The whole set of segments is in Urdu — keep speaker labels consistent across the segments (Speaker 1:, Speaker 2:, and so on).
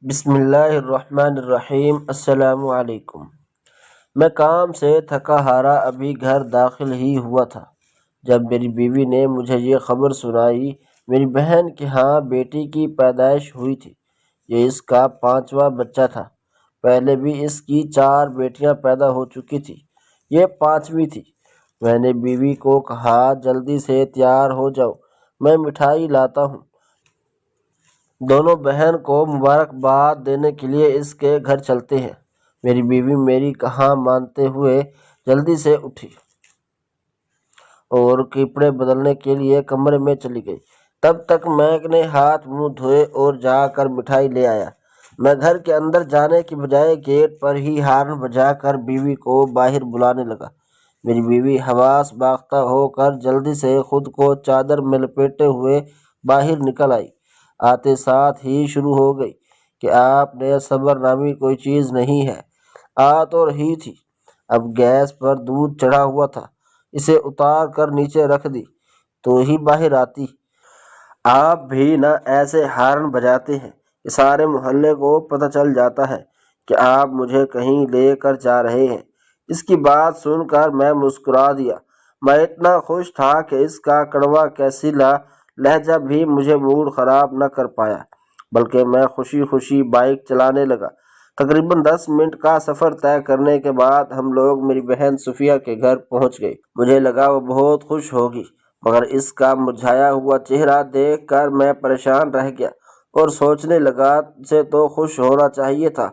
Speaker 1: بسم اللہ الرحمن الرحیم۔ السلام علیکم۔ میں کام سے تھکا ہارا ابھی گھر داخل ہی ہوا تھا جب میری بیوی نے مجھے یہ خبر سنائی، میری بہن کے ہاں بیٹی کی پیدائش ہوئی تھی۔ یہ اس کا 5واں بچہ تھا۔ پہلے بھی اس کی 4 بیٹیاں پیدا ہو چکی تھی، یہ 5ویں تھی۔ میں نے بیوی کو کہا، جلدی سے تیار ہو جاؤ، میں مٹھائی لاتا ہوں۔ دونوں بہن کو مبارکباد دینے کے لیے اس کے گھر چلتے ہیں۔ میری بیوی میری کہاں مانتے ہوئے جلدی سے اٹھی اور کپڑے بدلنے کے لیے کمرے میں چلی گئی۔ تب تک میں نے ہاتھ منہ دھوئے اور جا کر مٹھائی لے آیا۔ میں گھر کے اندر جانے کی بجائے گیٹ پر ہی ہارن بجا کر بیوی کو باہر بلانے لگا۔ میری بیوی حواس باختہ ہو کر جلدی سے خود کو چادر میں لپیٹے ہوئے باہر نکل آئی۔ آتے ساتھ ہی شروع ہو گئی کہ آپ نے صبر نامی کوئی چیز نہیں ہے۔ آ تو رہی تھی، اب گیس پر دودھ چڑھا ہوا تھا، اسے اتار کر نیچے رکھ دی تو ہی باہر آتی۔ آپ بھی نہ ایسے ہارن بجاتے ہیں کہ سارے محلے کو پتہ چل جاتا ہے کہ آپ مجھے کہیں لے کر جا رہے ہیں۔ اس کی بات سن کر میں مسکرا دیا۔ میں اتنا خوش تھا کہ اس کا کڑوا کیسلا لہجہ بھی مجھے موڈ خراب نہ کر پایا، بلکہ میں خوشی خوشی بائک چلانے لگا۔ تقریباً 10 منٹ کا سفر طے کرنے کے بعد ہم لوگ میری بہن صفیہ کے گھر پہنچ گئے۔ مجھے لگا وہ بہت خوش ہوگی، مگر اس کا مرجھایا ہوا چہرہ دیکھ کر میں پریشان رہ گیا اور سوچنے لگا، اسے تو خوش ہونا چاہیے تھا،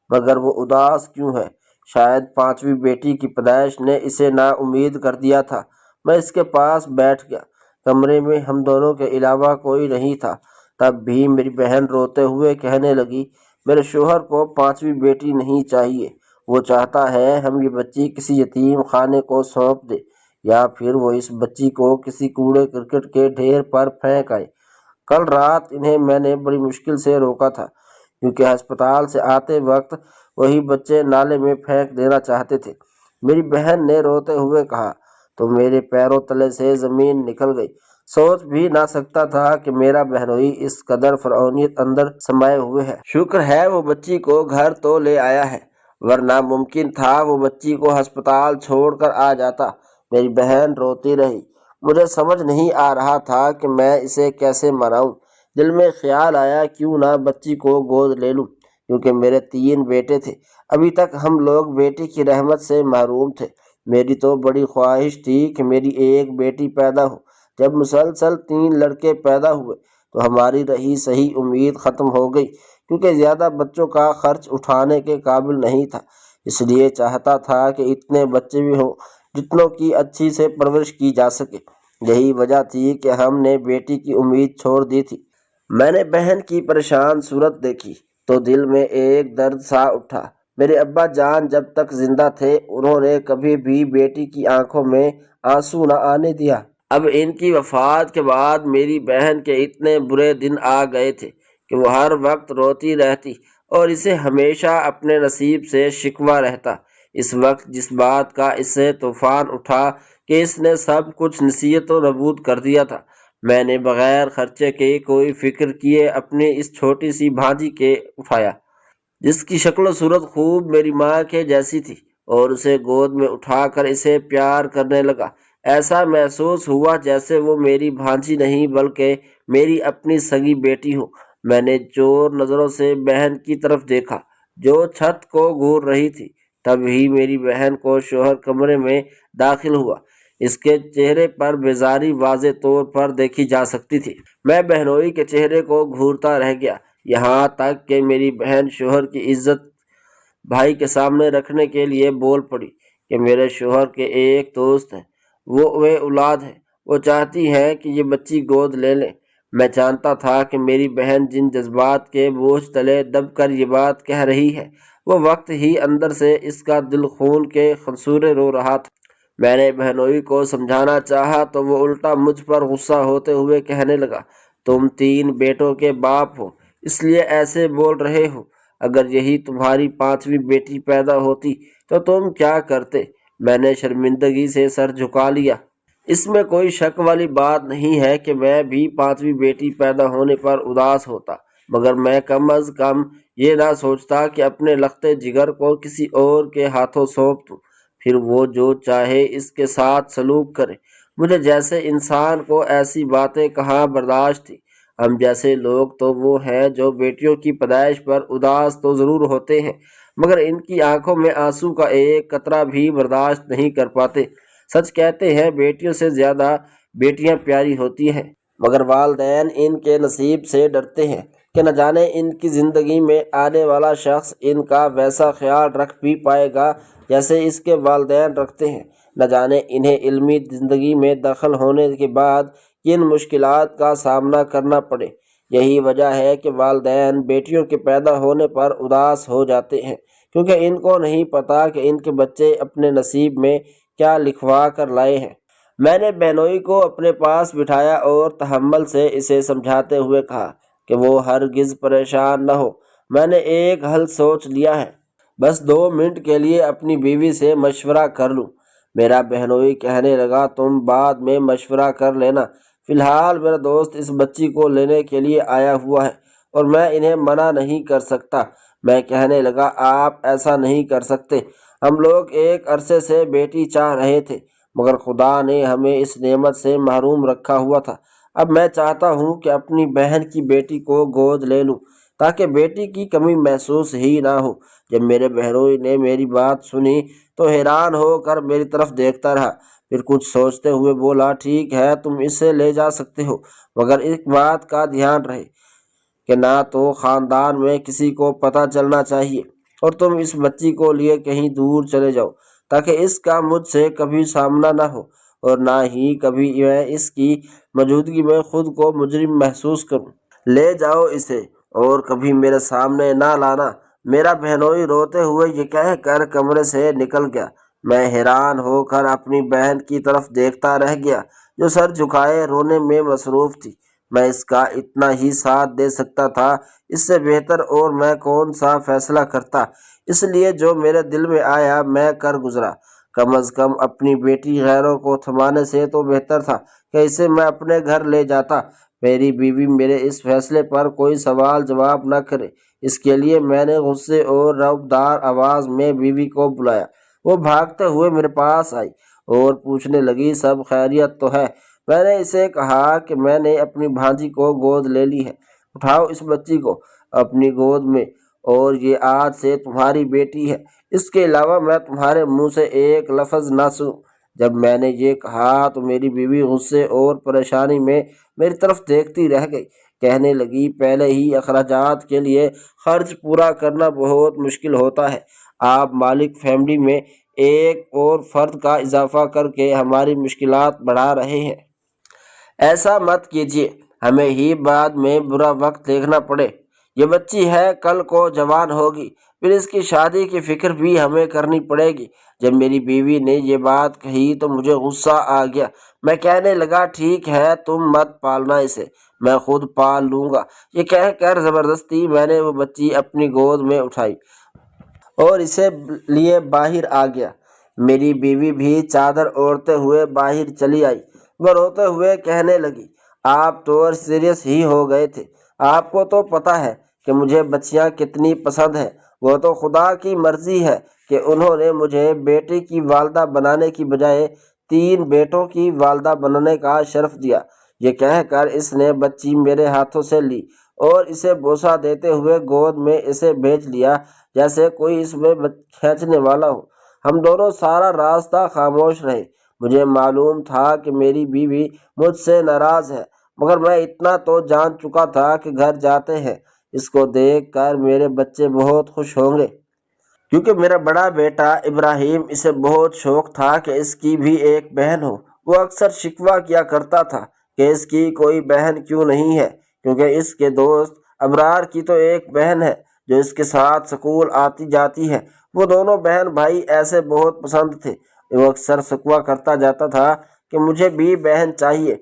Speaker 1: مگر وہ اداس کیوں ہے؟ شاید 5ویں بیٹی کی پیدائش نے اسے نا امید کر دیا تھا۔ میں اس کے پاس بیٹھ گیا۔ کمرے میں ہم دونوں کے علاوہ کوئی نہیں تھا۔ تب بھی میری بہن روتے ہوئے کہنے لگی، میرے شوہر کو 5ویں بیٹی نہیں چاہیے، وہ چاہتا ہے ہم یہ بچی کسی یتیم خانے کو سونپ دے یا پھر وہ اس بچی کو کسی کوڑے کرکٹ کے ڈھیر پر پھینک آئے۔ کل رات انہیں میں نے بڑی مشکل سے روکا تھا، کیونکہ ہسپتال سے آتے وقت وہی بچے نالے میں پھینک دینا چاہتے تھے۔ میری بہن نے روتے ہوئے کہا تو میرے پیروں تلے سے زمین نکل گئی۔ سوچ بھی نہ سکتا تھا کہ میرا بہنوئی اس قدر فرعونیت اندر سمائے ہوئے ہے۔ شکر ہے وہ بچی کو گھر تو لے آیا ہے، ورنہ ممکن تھا وہ بچی کو ہسپتال چھوڑ کر آ جاتا۔ میری بہن روتی رہی۔ مجھے سمجھ نہیں آ رہا تھا کہ میں اسے کیسے مناؤں۔ دل میں خیال آیا کیوں نہ بچی کو گود لے لوں، کیونکہ میرے 3 بیٹے تھے۔ ابھی تک ہم لوگ بیٹی کی رحمت سے محروم تھے۔ میری تو بڑی خواہش تھی کہ میری ایک بیٹی پیدا ہو۔ جب مسلسل 3 لڑکے پیدا ہوئے تو ہماری رہی سہی امید ختم ہو گئی، کیونکہ زیادہ بچوں کا خرچ اٹھانے کے قابل نہیں تھا۔ اس لیے چاہتا تھا کہ اتنے بچے بھی ہوں جتنوں کی اچھی سے پرورش کی جا سکے۔ یہی وجہ تھی کہ ہم نے بیٹی کی امید چھوڑ دی تھی۔ میں نے بہن کی پریشان صورت دیکھی تو دل میں ایک درد سا اٹھا۔ میرے ابا جان جب تک زندہ تھے انہوں نے کبھی بھی بیٹی کی آنکھوں میں آنسو نہ آنے دیا۔ اب ان کی وفات کے بعد میری بہن کے اتنے برے دن آ گئے تھے کہ وہ ہر وقت روتی رہتی اور اسے ہمیشہ اپنے نصیب سے شکوہ رہتا۔ اس وقت جس بات کا اس سے طوفان اٹھا کہ اس نے سب کچھ نصیحت و نبود کر دیا تھا، میں نے بغیر خرچے کے کوئی فکر کیے اپنی اس چھوٹی سی بھانجی کے اٹھایا، جس کی شکل و صورت خوب میری ماں کے جیسی تھی، اور اسے گود میں اٹھا کر اسے پیار کرنے لگا۔ ایسا محسوس ہوا جیسے وہ میری بھانجی نہیں بلکہ میری اپنی سگی بیٹی ہو۔ میں نے چور نظروں سے بہن کی طرف دیکھا جو چھت کو گھور رہی تھی۔ تب ہی میری بہن کو شوہر کمرے میں داخل ہوا۔ اس کے چہرے پر بیزاری واضح طور پر دیکھی جا سکتی تھی۔ میں بہنوئی کے چہرے کو گھورتا رہ گیا، یہاں تک کہ میری بہن شوہر کی عزت بھائی کے سامنے رکھنے کے لیے بول پڑی کہ میرے شوہر کے ایک دوست ہیں، وہ اولاد ہے، وہ چاہتی ہے کہ یہ بچی گود لے لیں۔ میں جانتا تھا کہ میری بہن جن جذبات کے بوجھ تلے دب کر یہ بات کہہ رہی ہے، وہ وقت ہی اندر سے اس کا دل خون کے خنصورے رو رہا تھا۔ میں نے بہنوئی کو سمجھانا چاہا تو وہ الٹا مجھ پر غصہ ہوتے ہوئے کہنے لگا، تم 3 بیٹوں کے باپ ہو اس لیے ایسے بول رہے ہو، اگر یہی تمہاری 5ویں بیٹی پیدا ہوتی تو تم کیا کرتے؟ میں نے شرمندگی سے سر جھکا لیا۔ اس میں کوئی شک والی بات نہیں ہے کہ میں بھی 5ویں بیٹی پیدا ہونے پر اداس ہوتا، مگر میں کم از کم یہ نہ سوچتا کہ اپنے لخت جگر کو کسی اور کے ہاتھوں سونپ دوں، پھر وہ جو چاہے اس کے ساتھ سلوک کرے۔ مجھے جیسے انسان کو ایسی باتیں کہاں برداشت تھی۔ ہم جیسے لوگ تو وہ ہیں جو بیٹیوں کی پیدائش پر اداس تو ضرور ہوتے ہیں، مگر ان کی آنکھوں میں آنسو کا ایک قطرہ بھی برداشت نہیں کر پاتے۔ سچ کہتے ہیں بیٹیوں سے زیادہ بیٹیاں پیاری ہوتی ہیں، مگر والدین ان کے نصیب سے ڈرتے ہیں کہ نہ جانے ان کی زندگی میں آنے والا شخص ان کا ویسا خیال رکھ بھی پائے گا جیسے اس کے والدین رکھتے ہیں۔ نہ جانے انہیں علمی زندگی میں دخل ہونے کے بعد کن مشکلات کا سامنا کرنا پڑے۔ یہی وجہ ہے کہ والدین بیٹیوں کے پیدا ہونے پر اداس ہو جاتے ہیں، کیونکہ ان کو نہیں پتہ کہ ان کے بچے اپنے نصیب میں کیا لکھوا کر لائے ہیں۔ میں نے بہنوئی کو اپنے پاس بٹھایا اور تحمل سے اسے سمجھاتے ہوئے کہا کہ وہ ہرگز پریشان نہ ہو، میں نے ایک حل سوچ لیا ہے، بس 2 منٹ کے لیے اپنی بیوی سے مشورہ کر لوں۔ میرا بہنوئی کہنے لگا، تم بعد میں مشورہ کر لینا، فی الحال میرا دوست اس بچی کو لینے کے لیے آیا ہوا ہے اور میں انہیں منع نہیں کر سکتا۔ میں کہنے لگا، آپ ایسا نہیں کر سکتے، ہم لوگ ایک عرصے سے بیٹی چاہ رہے تھے، مگر خدا نے ہمیں اس نعمت سے محروم رکھا ہوا تھا۔ اب میں چاہتا ہوں کہ اپنی بہن کی بیٹی کو گود لے لوں تاکہ بیٹی کی کمی محسوس ہی نہ ہو۔ جب میرے بہنوئی نے میری بات سنی تو حیران ہو کر میری طرف دیکھتا رہا، پھر کچھ سوچتے ہوئے بولا، ٹھیک ہے تم اسے لے جا سکتے ہو، مگر ایک بات کا دھیان رہے کہ نہ تو خاندان میں کسی کو پتہ چلنا چاہیے اور تم اس بچی کو لیے کہیں دور چلے جاؤ تاکہ اس کا مجھ سے کبھی سامنا نہ ہو اور نہ ہی کبھی میں اس کی موجودگی میں خود کو مجرم محسوس کروں۔ لے جاؤ اسے اور کبھی میرے سامنے نہ لانا۔ میرا بہنوئی روتے ہوئے یہ کہہ کر کمرے سے نکل گیا۔ میں حیران ہو کر اپنی بہن کی طرف دیکھتا رہ گیا جو سر جھکائے رونے میں مصروف تھی۔ میں اس کا اتنا ہی ساتھ دے سکتا تھا، اس سے بہتر اور میں کون سا فیصلہ کرتا، اس لیے جو میرے دل میں آیا میں کر گزرا۔ کم از کم اپنی بیٹی غیروں کو تھمانے سے تو بہتر تھا کہ اسے میں اپنے گھر لے جاتا۔ میری بیوی میرے اس فیصلے پر کوئی سوال جواب نہ کرے، اس کے لیے میں نے غصے اور رعبدار آواز میں بیوی کو بلایا۔ وہ بھاگتے ہوئے میرے پاس آئی اور پوچھنے لگی، سب خیریت تو ہے؟ میں نے اسے کہا کہ میں نے اپنی بھانجی کو گود لے لی ہے، اٹھاؤ اس بچی کو اپنی گود میں اور یہ آج سے تمہاری بیٹی ہے، اس کے علاوہ میں تمہارے منہ سے ایک لفظ نہ سنوں۔ جب میں نے یہ کہا تو میری بیوی غصے اور پریشانی میں میری طرف دیکھتی رہ گئی، کہنے لگی، پہلے ہی اخراجات کے لیے خرچ پورا کرنا بہت مشکل ہوتا ہے، آپ مالک فیملی میں ایک اور فرد کا اضافہ کر کے ہماری مشکلات بڑھا رہے ہیں۔ ایسا مت کیجیے، ہمیں ہی بعد میں برا وقت دیکھنا پڑے۔ یہ بچی ہے، کل کو جوان ہوگی، پھر اس کی شادی کی فکر بھی ہمیں کرنی پڑے گی۔ جب میری بیوی نے یہ بات کہی تو مجھے غصہ آ گیا۔ میں کہنے لگا، ٹھیک ہے تم مت پالنا اسے، میں خود پال لوں گا۔ یہ کہہ کر زبردستی میں نے وہ بچی اپنی گود میں اٹھائی اور اسے لیے باہر آ گیا۔ میری بیوی بھی چادر اوڑھتے ہوئے باہر چلی آئی۔ وہ روتے ہوئے کہنے لگی، آپ تو سیریس ہی ہو گئے تھے، آپ کو تو پتہ ہے کہ مجھے بچیاں کتنی پسند ہیں، وہ تو خدا کی مرضی ہے کہ انہوں نے مجھے بیٹے کی والدہ بنانے کی بجائے 3 بیٹوں کی والدہ بنانے کا شرف دیا۔ یہ کہہ کر اس نے بچی میرے ہاتھوں سے لی اور اسے بوسہ دیتے ہوئے گود میں اسے بھیج لیا جیسے کوئی اس میں کھینچنے والا ہو۔ ہم دونوں سارا راستہ خاموش رہے۔ مجھے معلوم تھا کہ میری بیوی مجھ سے ناراض ہے، مگر میں اتنا تو جان چکا تھا کہ گھر جاتے ہیں اس کو دیکھ کر میرے بچے بہت خوش ہوں گے، کیونکہ میرا بڑا بیٹا ابراہیم اسے بہت شوق تھا کہ اس کی بھی ایک بہن ہو۔ وہ اکثر شکوہ کیا کرتا تھا کہ اس کی کوئی بہن کیوں نہیں ہے، کیونکہ اس کے دوست ابرار کی تو ایک بہن ہے جو اس کے ساتھ سکول آتی جاتی ہے۔ وہ دونوں بہن بھائی ایسے بہت پسند تھے۔ وہ اکثر شکوہ کرتا جاتا تھا کہ مجھے بھی بہن چاہیے۔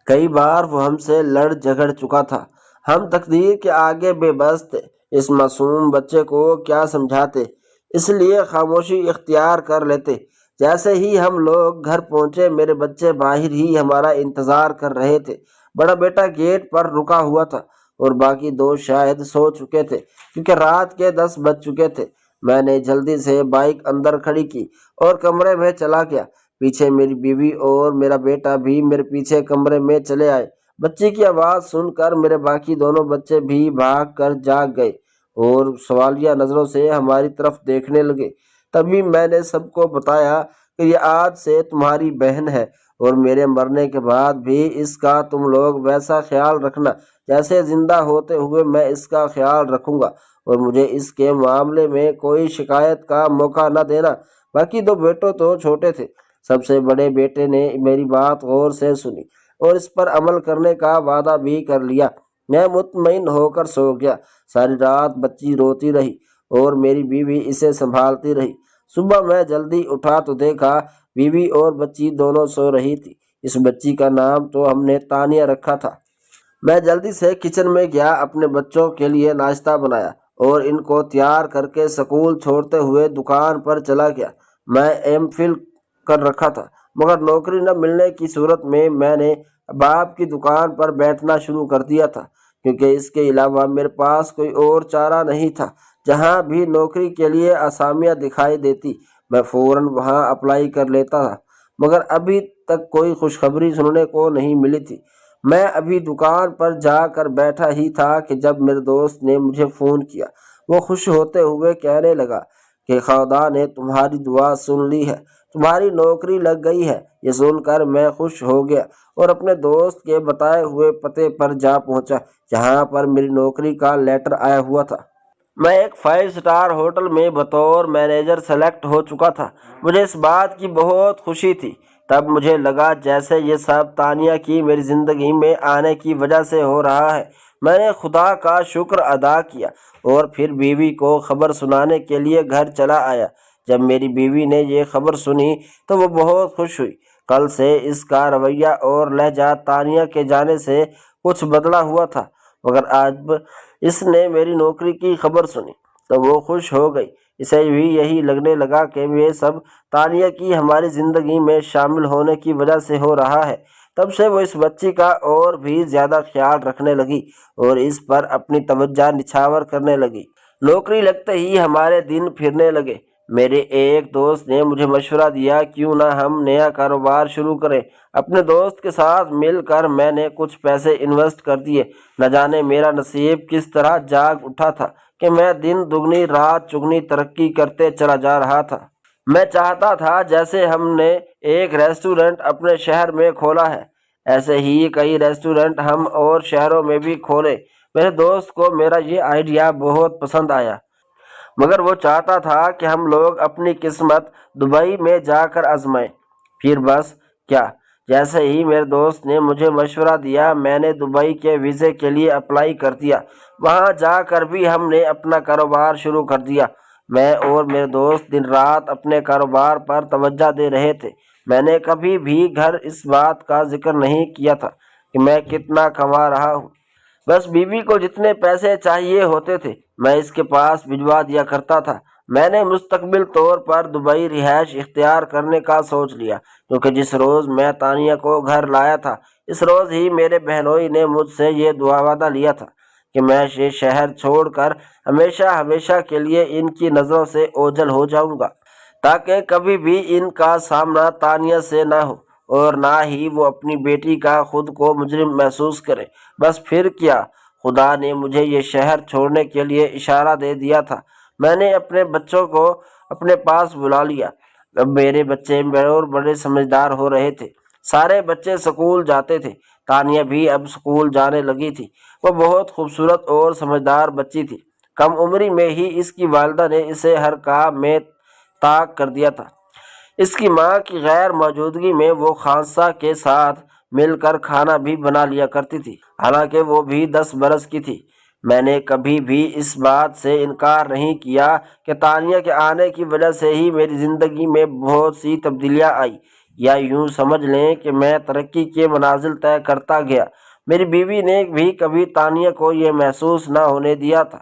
Speaker 1: کئی بار وہ ہم سے لڑ جھگڑ چکا تھا۔ ہم تقدیر کے آگے بے بس تھے، اس معصوم بچے کو کیا سمجھاتے، اس لیے خاموشی اختیار کر لیتے۔ جیسے ہی ہم لوگ گھر پہنچے میرے بچے باہر ہی ہمارا انتظار کر رہے تھے۔ بڑا بیٹا گیٹ پر رکا ہوا تھا، اور باقی 2 شاید سو چکے تھے کیونکہ رات کے 10 بج چکے تھے۔ میں نے جلدی سے بائک اندر کھڑی کی اور کمرے میں چلا گیا۔ پیچھے میری بیوی اور میرا بیٹا بھی میرے پیچھے کمرے میں چلے آئے۔ بچی کی آواز سن کر میرے باقی دونوں بچے بھی بھاگ کر جاگ گئے اور سوالیہ نظروں سے ہماری طرف دیکھنے لگے۔ تبھی میں نے سب کو بتایا کہ یہ آج سے تمہاری بہن ہے اور میرے مرنے کے بعد بھی اس کا تم لوگ ویسا خیال رکھنا جیسے زندہ ہوتے ہوئے میں اس کا خیال رکھوں گا، اور مجھے اس کے معاملے میں کوئی شکایت کا موقع نہ دینا۔ باقی 2 بیٹے تو چھوٹے تھے۔ سب سے بڑے بیٹے نے میری بات غور سے سنی اور اس پر عمل کرنے کا وعدہ بھی کر لیا۔ میں مطمئن ہو کر سو گیا۔ ساری رات بچی روتی رہی اور میری بیوی اسے سنبھالتی رہی۔ صبح میں جلدی اٹھا تو دیکھا بیوی اور بچی دونوں سو رہی تھی۔ اس بچی کا نام تو ہم نے تانیہ رکھا تھا۔ میں جلدی سے کچن میں گیا، اپنے بچوں کے لیے ناشتہ بنایا اور ان کو تیار کر کے سکول چھوڑتے ہوئے دکان پر چلا گیا۔ میں ایم فل کر رکھا تھا مگر نوکری نہ ملنے کی صورت میں میں نے باپ کی دکان پر بیٹھنا شروع کر دیا تھا، کیونکہ اس کے علاوہ میرے پاس کوئی اور چارہ نہیں تھا۔ جہاں بھی نوکری کے لیے اسامیاں دکھائی دیتی میں فوراً وہاں اپلائی کر لیتا تھا، مگر ابھی تک کوئی خوشخبری سننے کو نہیں ملی تھی۔ میں ابھی دکان پر جا کر بیٹھا ہی تھا کہ جب میرے دوست نے مجھے فون کیا۔ وہ خوش ہوتے ہوئے کہنے لگا کہ خدا نے تمہاری دعا سن لی ہے، تمہاری نوکری لگ گئی ہے۔ یہ سن کر میں خوش ہو گیا اور اپنے دوست کے بتائے ہوئے پتے پر جا پہنچا جہاں پر میری نوکری کا لیٹر آیا ہوا تھا۔ میں ایک 5 اسٹار ہوٹل میں بطور مینیجر سلیکٹ ہو چکا تھا۔ مجھے اس بات کی بہت خوشی تھی۔ تب مجھے لگا جیسے یہ سب تانیہ کی میری زندگی میں آنے کی وجہ سے ہو رہا ہے۔ میں نے خدا کا شکر ادا کیا اور پھر بیوی کو خبر سنانے کے لیے گھر چلا آیا۔ جب میری بیوی نے یہ خبر سنی تو وہ بہت خوش ہوئی۔ کل سے اس کا رویہ اور لہجہ تانیہ کے جانے سے کچھ بدلا ہوا تھا، مگر آج اس نے میری نوکری کی خبر سنی تو وہ خوش ہو گئی۔ اسے بھی یہی لگنے لگا کہ یہ سب تانیہ کی ہماری زندگی میں شامل ہونے کی وجہ سے ہو رہا ہے۔ تب سے وہ اس بچی کا اور بھی زیادہ خیال رکھنے لگی اور اس پر اپنی توجہ نچھاور کرنے لگی۔ نوکری لگتے ہی ہمارے دن پھرنے لگے۔ میرے ایک دوست نے مجھے مشورہ دیا کیوں نہ ہم نیا کاروبار شروع کریں۔ اپنے دوست کے ساتھ مل کر میں نے کچھ پیسے انویسٹ کر دیے۔ نہ جانے میرا نصیب کس طرح جاگ اٹھا تھا کہ میں دن دگنی رات چگنی ترقی کرتے چلا جا رہا تھا۔ میں چاہتا تھا جیسے ہم نے ایک ریسٹورنٹ اپنے شہر میں کھولا ہے، ایسے ہی کئی ریسٹورنٹ ہم اور شہروں میں بھی کھولیں۔ میرے دوست کو میرا یہ آئیڈیا بہت پسند آیا، مگر وہ چاہتا تھا کہ ہم لوگ اپنی قسمت دبئی میں جا کر آزمائیں۔ پھر بس کیا، جیسے ہی میرے دوست نے مجھے مشورہ دیا میں نے دبئی کے ویزے کے لیے اپلائی کر دیا۔ وہاں جا کر بھی ہم نے اپنا کاروبار شروع کر دیا۔ میں اور میرے دوست دن رات اپنے کاروبار پر توجہ دے رہے تھے۔ میں نے کبھی بھی گھر اس بات کا ذکر نہیں کیا تھا کہ میں کتنا کما رہا ہوں۔ بس بیوی کو جتنے پیسے چاہیے ہوتے تھے میں اس کے پاس بھجوا دیا کرتا تھا۔ میں نے مستقبل طور پر دبئی رہائش اختیار کرنے کا سوچ لیا، کیونکہ جس روز میں تانیہ کو گھر لایا تھا اس روز ہی میرے بہنوئی نے مجھ سے یہ وعدہ لیا تھا کہ میں یہ شہر چھوڑ کر ہمیشہ ہمیشہ کے لیے ان کی نظروں سے اوجھل ہو جاؤں گا، تاکہ کبھی بھی ان کا سامنا تانیہ سے نہ ہو اور نہ ہی وہ اپنی بیٹی کا خود کو مجرم محسوس کرے۔ بس پھر کیا، خدا نے مجھے یہ شہر چھوڑنے کے لیے اشارہ دے دیا تھا۔ میں نے اپنے بچوں کو اپنے پاس بلا لیا۔ اب میرے بچے اور بڑے سمجھدار ہو رہے تھے۔ سارے بچے سکول جاتے تھے۔ تانیہ بھی اب سکول جانے لگی تھی۔ وہ بہت خوبصورت اور سمجھدار بچی تھی۔ کم عمری میں ہی اس کی والدہ نے اسے ہر کام میں طاق کر دیا تھا۔ اس کی ماں کی غیر موجودگی میں وہ خانسا کے ساتھ مل کر کھانا بھی بنا لیا کرتی تھی، حالانکہ وہ بھی 10 برس کی تھی۔ میں نے کبھی بھی اس بات سے انکار نہیں کیا کہ تانیہ کے آنے کی وجہ سے ہی میری زندگی میں بہت سی تبدیلیاں آئی، یا یوں سمجھ لیں کہ میں ترقی کے منازل طے کرتا گیا۔ میری بیوی نے بھی کبھی تانیہ کو یہ محسوس نہ ہونے دیا تھا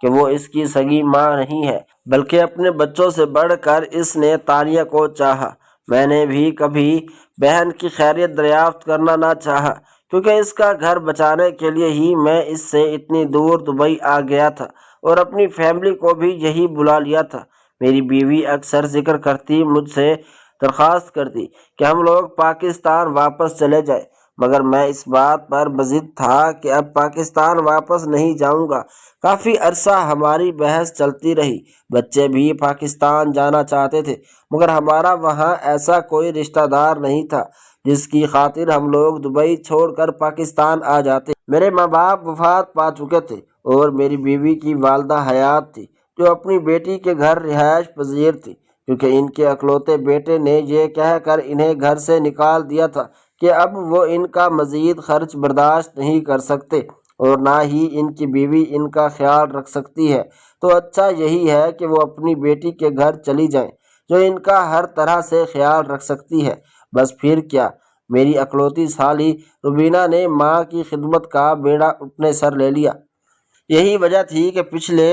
Speaker 1: کہ وہ اس کی سگی ماں نہیں ہے، بلکہ اپنے بچوں سے بڑھ کر اس نے تانیہ کو چاہا۔ میں نے بھی کبھی بہن کی خیریت دریافت کرنا نہ چاہا، کیونکہ اس کا گھر بچانے کے لیے ہی میں اس سے اتنی دور دبئی آ گیا تھا اور اپنی فیملی کو بھی یہی بلا لیا تھا۔ میری بیوی اکثر ذکر کرتی، مجھ سے درخواست کرتی کہ ہم لوگ پاکستان واپس چلے جائیں، مگر میں اس بات پر بضد تھا کہ اب پاکستان واپس نہیں جاؤں گا۔ کافی عرصہ ہماری بحث چلتی رہی۔ بچے بھی پاکستان جانا چاہتے تھے، مگر ہمارا وہاں ایسا کوئی رشتہ دار نہیں تھا جس کی خاطر ہم لوگ دبئی چھوڑ کر پاکستان آ جاتے۔ میرے ماں باپ وفات پا چکے تھے اور میری بیوی کی والدہ حیات تھی، جو اپنی بیٹی کے گھر رہائش پذیر تھی، کیونکہ ان کے اکلوتے بیٹے نے یہ کہہ کر انہیں گھر سے نکال دیا تھا کہ اب وہ ان کا مزید خرچ برداشت نہیں کر سکتے اور نہ ہی ان کی بیوی ان کا خیال رکھ سکتی ہے، تو اچھا یہی ہے کہ وہ اپنی بیٹی کے گھر چلی جائیں جو ان کا ہر طرح سے خیال رکھ سکتی ہے۔ بس پھر کیا، میری اکلوتی سالی روبینہ نے ماں کی خدمت کا بیڑا اپنے سر لے لیا۔ یہی وجہ تھی کہ پچھلے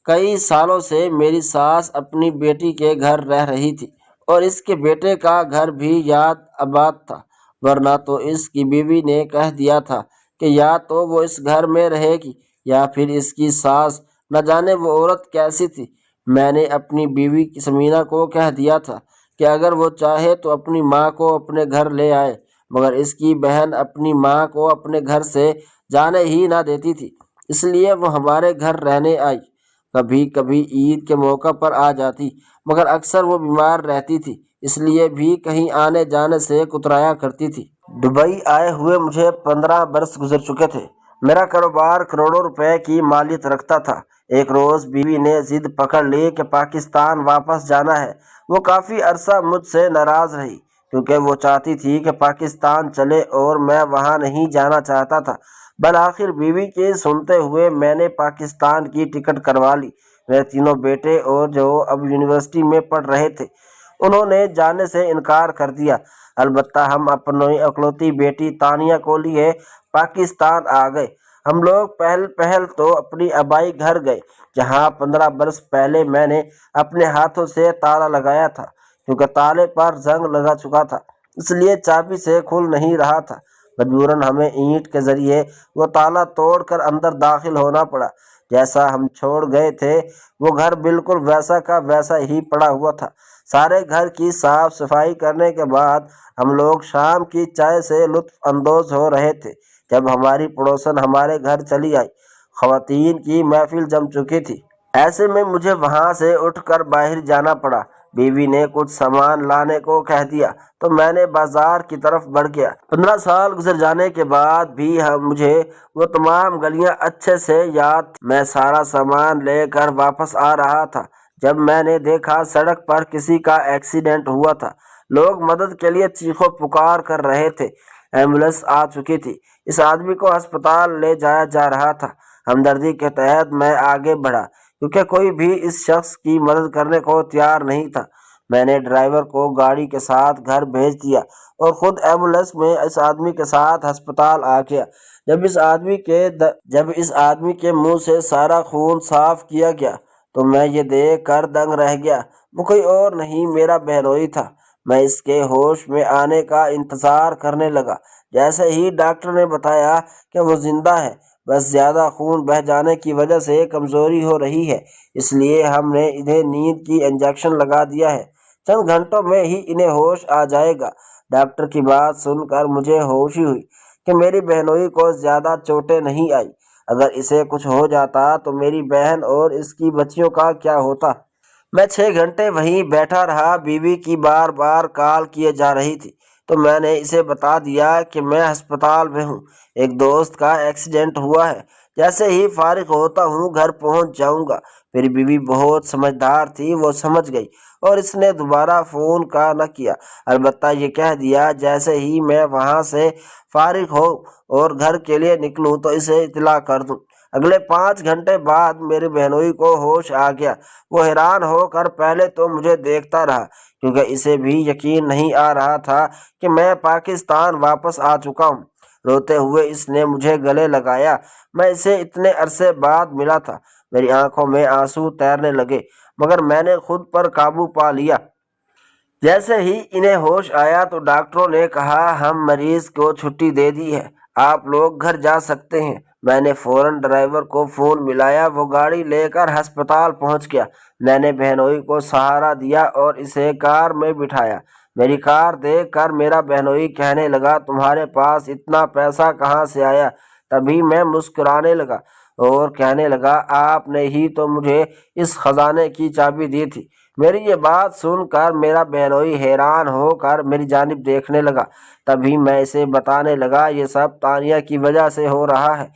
Speaker 1: کئی سالوں سے میری ساس اپنی بیٹی کے گھر رہ رہی تھی اور اس کے بیٹے کا گھر بھی یاد آباد تھا، ورنہ تو اس کی بیوی نے کہہ دیا تھا کہ یا تو وہ اس گھر میں رہے گی یا پھر اس کی ساس۔ نہ جانے وہ عورت کیسی تھی۔ میں نے اپنی بیوی سمینہ کو کہہ دیا تھا کہ اگر وہ چاہے تو اپنی ماں کو اپنے گھر لے آئے، مگر اس کی بہن اپنی ماں کو اپنے گھر سے جانے ہی نہ دیتی تھی، اس لیے وہ ہمارے گھر رہنے آئی۔ کبھی کبھی عید کے موقع پر آ جاتی، مگر اکثر وہ بیمار رہتی تھی، اس لیے بھی کہیں آنے جانے سے کترایا کرتی تھی۔ دبئی آئے ہوئے مجھے 15 برس گزر چکے تھے۔ میرا کاروبار کروڑوں روپے کی مالیت رکھتا تھا۔ ایک روز بیوی نے ضد پکڑ لی کہ پاکستان واپس جانا ہے۔ وہ کافی عرصہ مجھ سے ناراض رہی، کیونکہ وہ چاہتی تھی کہ پاکستان چلے اور میں وہاں نہیں جانا چاہتا تھا۔ بالآخر بیوی کی سنتے ہوئے میں نے پاکستان کی ٹکٹ کروا لی۔ میرے تینوں بیٹے اور جو اب یونیورسٹی میں پڑھ رہے تھے، انہوں نے جانے سے انکار کر دیا۔ البتہ ہم اپنی اکلوتی بیٹی تانیہ کو لیے پاکستان آ گئے۔ ہم لوگ پہل تو اپنی آبائی گھر گئے، جہاں 15 برس پہلے میں نے اپنے ہاتھوں سے تالا لگایا تھا، کیونکہ تالے پر زنگ لگا چکا تھا، اس لیے چابی سے کھل نہیں رہا تھا۔ مجبوراً ہمیں اینٹ کے ذریعے وہ تالا توڑ کر اندر داخل ہونا پڑا۔ جیسا ہم چھوڑ گئے تھے وہ گھر بالکل ویسا کا ویسا ہی پڑا ہوا تھا۔ سارے گھر کی صاف صفائی کرنے کے بعد ہم لوگ شام کی چائے سے لطف اندوز ہو رہے تھے جب ہماری پڑوسن ہمارے گھر چلی آئی۔ خواتین کی محفل جم چکی تھی، ایسے میں مجھے وہاں سے اٹھ کر باہر جانا پڑا۔ بیوی نے کچھ سامان لانے کو کہہ دیا تو میں نے بازار کی طرف بڑھ گیا۔ 15 سال گزر جانے کے بعد بھی مجھے وہ تمام گلیاں اچھے سے یاد۔ میں سارا سامان لے کر واپس آ رہا تھا جب میں نے دیکھا سڑک پر کسی کا ایکسیڈنٹ ہوا تھا۔ لوگ مدد کے لیے چیخو پکار کر رہے تھے۔ ایمبولینس آ چکی تھی۔ اس آدمی کو ہسپتال لے جایا جا رہا تھا۔ ہمدردی کے تحت میں آگے بڑھا، کیونکہ کوئی بھی اس شخص کی مدد کرنے کو تیار نہیں تھا۔ میں نے ڈرائیور کو گاڑی کے ساتھ گھر بھیج دیا اور خود ایمبولینس میں اس آدمی کے ساتھ ہسپتال آ گیا۔ جب اس آدمی کے منہ سے سارا خون صاف کیا گیا تو میں یہ دیکھ کر دنگ رہ گیا۔ وہ کوئی اور نہیں، میرا بہنوئی تھا۔ میں اس کے ہوش میں آنے کا انتظار کرنے لگا۔ جیسے ہی ڈاکٹر نے بتایا کہ وہ زندہ ہے، بس زیادہ خون بہہ جانے کی وجہ سے کمزوری ہو رہی ہے، اس لیے ہم نے انہیں نیند کی انجیکشن لگا دیا ہے، چند گھنٹوں میں ہی انہیں ہوش آ جائے گا۔ ڈاکٹر کی بات سن کر مجھے ہوشی ہوئی کہ میری بہنوئی کو زیادہ چوٹیں نہیں آئی۔ اگر اسے کچھ ہو جاتا تو میری بہن اور اس کی بچیوں کا کیا ہوتا؟ میں 6 گھنٹے وہیں بیٹھا رہا۔ بیوی کی بار بار کال کیے جا رہی تھی تو میں نے اسے بتا دیا کہ میں ہسپتال میں ہوں، ایک دوست کا ایکسیڈنٹ ہوا ہے، جیسے ہی فارغ ہوتا ہوں گھر پہنچ جاؤں گا۔ میری بیوی بہت سمجھدار تھی، وہ سمجھ گئی اور اس نے دوبارہ فون کا نہ کیا، البتہ یہ کہہ دیا جیسے ہی میں وہاں سے فارغ ہو اور گھر کے لیے نکلوں تو اسے اطلاع کر دوں۔ اگلے 5 گھنٹے بعد میری بہنوئی کو ہوش آ گیا۔ وہ حیران ہو کر پہلے تو مجھے دیکھتا رہا، کیونکہ اسے بھی یقین نہیں آ رہا تھا کہ میں پاکستان واپس آ چکا ہوں۔ روتے ہوئے اس نے مجھے گلے لگایا۔ میں اسے اتنے عرصے بعد ملا تھا۔ میری آنکھوں میں آنسو تیرنے لگے، مگر میں نے خود پر قابو پا لیا۔ جیسے ہی انہیں ہوش آیا تو ڈاکٹروں نے کہا ہم مریض کو چھٹی دے دی ہے، آپ لوگ گھر جا سکتے ہیں۔ میں نے فوراً ڈرائیور کو فون ملایا، وہ گاڑی لے کر ہسپتال پہنچ گیا۔ میں نے بہنوئی کو سہارا دیا اور اسے کار میں بٹھایا۔ میری کار دیکھ کر میرا بہنوئی کہنے لگا، تمہارے پاس اتنا پیسہ کہاں سے آیا؟ تبھی میں مسکرانے لگا اور کہنے لگا، آپ نے ہی تو مجھے اس خزانے کی چابی دی تھی۔ میری یہ بات سن کر میرا بہنوئی حیران ہو کر میری جانب دیکھنے لگا۔ تبھی میں اسے بتانے لگا، یہ سب تانیہ کی وجہ سے ہو رہا ہے۔